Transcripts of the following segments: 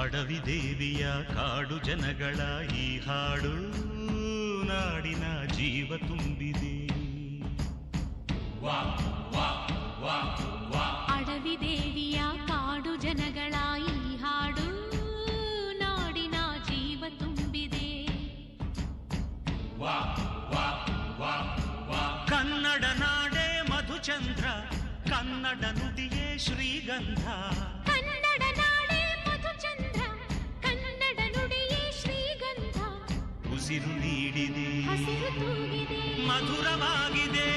ಅಡವಿ ದೇವಿಯ ಕಾಡು ಜನಗಳ ಈ ಹಾಡು ನಾಡಿನ ಜೀವ ತುಂಬಿದೆ. ಅಡವಿ ದೇವಿಯ ಕಾಡು ಜನಗಳ ಈ ಹಾಡು ನಾಡಿನ ಜೀವ ತುಂಬಿದೆ. ಕನ್ನಡ ನಾಡೇ ಮಧುಚಂದ್ರ, ಕನ್ನಡ ನುಡಿಯೇ ಶ್ರೀಗಂಧ. ಕನ್ನಡ ನಾಡೇ ಮಧುಚಂದ್ರ, ಕನ್ನಡ ನುಡಿಯೇ ಶ್ರೀಗಂಧ. ಉಸಿರು ನೀಡಿದೆ, ಹಸಿರು ತೂಗಿದೆ, ಮಧುರವಾಗಿದೆ.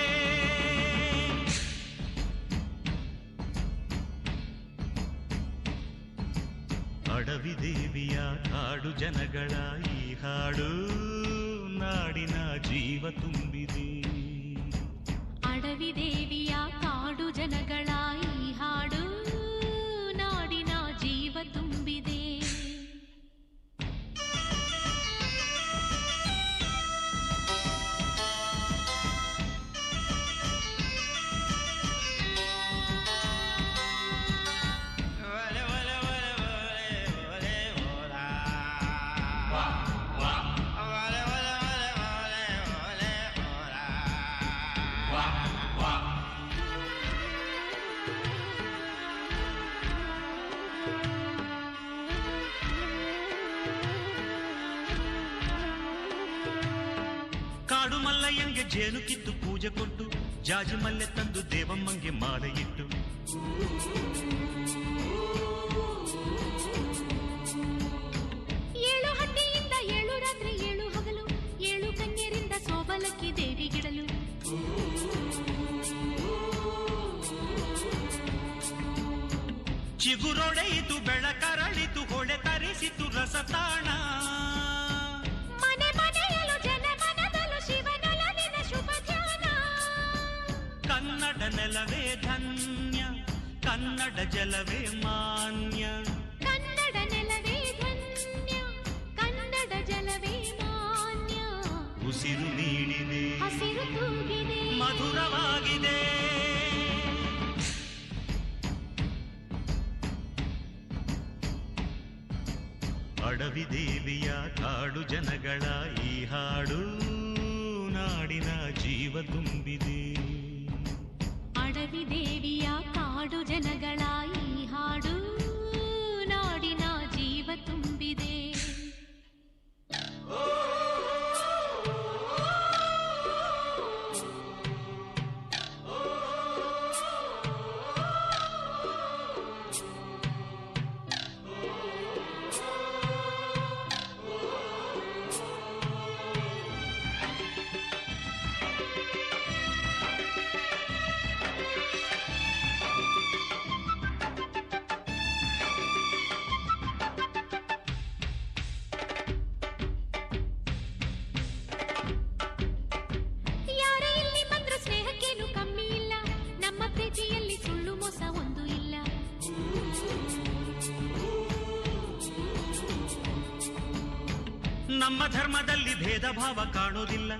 ಅಡವಿ ದೇವಿಯ ಕಾಡು ಜನಗಳ ಈ ಹಾಡು ನಾಡಿನ ಜೀವ ತುಂಬಿದೆ. ಅಡವಿ ದೇವಿಯ ಕಾಡು ಜನಗಳ ಈ ಹಾಡು ನಾಡಿನ ಜೀವ ತುಂಬಿದೆ. ಕಾಡು ಮಲ್ಲಯ್ಯಂಗೆ ಜೇನು ಕಿತ್ತು ಪೂಜೆ ಕೊಟ್ಟು, ಜಾಜಿ ಮಲ್ಲೆ ತಂದು ದೇವಮ್ಮಂಗೆ ಮಾಲೆ ಇಟ್ಟು, ಏಳು ಹಟ್ಟಿಯಿಂದ ಏಳು ರಾತ್ರಿ ಏಳು ಹಗಲು, ಏಳು ಕನ್ಯರಿಂದ ಸೋಬಲಕ್ಕಿ ದೇವಿಗಿಡಲು. ಚಿಗುರೊಡೆಯಿತು ಬೆಳಕರಳಿತು, ಹೊಳೆ ತರಿಸಿತು ರಸತಾಣ. ಮನೆ ಮನೆಯಲು ಜನ ಮನದಲು ಶಿವನೊಲವಿನ ಶುಭ ಧ್ಯಾನ. ಕನ್ನಡ ನೆಲವೇ ಧನ್ಯ, ಕನ್ನಡ ಜಲವೇ ಮಾನ್ಯ. ಕನ್ನಡ ನೆಲವೇ ಧನ್ಯ, ಕನ್ನಡ ಜಲವೇ ಮಾನ್ಯ. ಉಸಿರು ನೀಡಿದೆ, ಹಸಿರು ತೂಗಿದೆ, ಮಧುರವಾಗಿದೆ. ಅಡವಿ ದೇವಿಯ ಕಾಡು ಜನಗಳ ಈ ಹಾಡು ನಾಡಿನ ಜೀವ ತುಂಬಿದೆ. ಅಡವಿ ದೇವಿಯ ಕಾಡು ಜನಗಳ ಈ ಹಾಡು ನಾಡಿನ ಜೀವ ತುಂಬಿದೆ. ನಮ್ಮ ಧರ್ಮದಲ್ಲಿ ಭೇದ ಭಾವ ಕಾಣೋದಿಲ್ಲ,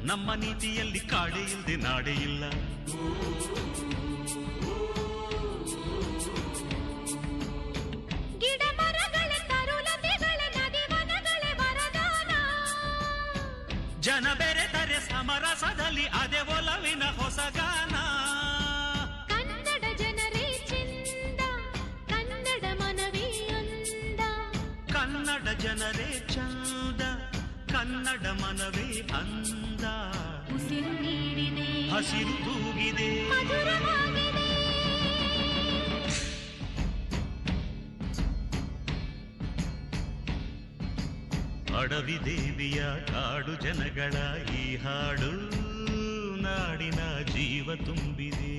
ನಮ್ಮ ನೀತಿಯಲ್ಲಿ ಕಾಡೆ ಇಲ್ಲದೆ ನಾಡೆ ಇಲ್ಲ. ಗಿಡ ಮರಗಳ ತರುಲತೆಗಳ ನದಿ ವನಗಳೇ ವರದಾನ. ಜನ ಬೆರೆತರೆ ಸಮರಸದಲ್ಲಿ ಅದೇ ಒಲವಿನ ಹೊಸಗಾನ. ಕನ್ನಡ ಜನರೇ ಚೆಂದ, ಕನ್ನಡ ಮನವೇ ಅಂದ. ಕನ್ನಡ ಜನರೇ ಚಂದ, ಕನ್ನಡ ಮನವೇ ಅಂದ. ಉಸಿರು ನೀಡಿದೆ, ಹಸಿರು ತೂಗಿದೆ, ಮಧುರವಾಗಿದೆ. ಅಡವಿ ದೇವಿಯ ಕಾಡು ಜನಗಳ ಈ ಹಾಡು ನಾಡಿನ ಜೀವ ತುಂಬಿದೆ.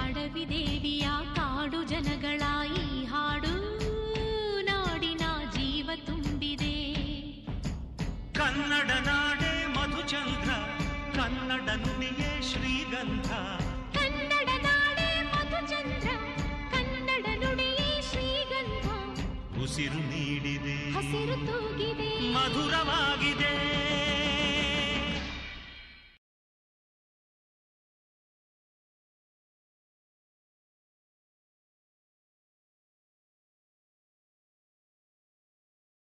ಅಡವಿ ದೇವಿಯ ಕಾಡು ಜನಗಳ ಈ ಹಾಡು ನಾಡಿನ ಜೀವ ತುಂಬಿದೆ. ಕನ್ನಡ ನಾಡೇ ಮಧುಚಂದ್ರ, ಕನ್ನಡ ನುಡಿಯೇ ಶ್ರೀಗಂಧ. ಕನ್ನಡ ನಾಡೇ ಮಧುಚಂದ್ರ, ಕನ್ನಡ ನುಡಿಯೇ ಶ್ರೀಗಂಧ. ಉಸಿರು ನೀಡಿದೆ, ಹಸಿರು ತೂಗಿದೆ, ಮಧುರವಾಗಿದೆ.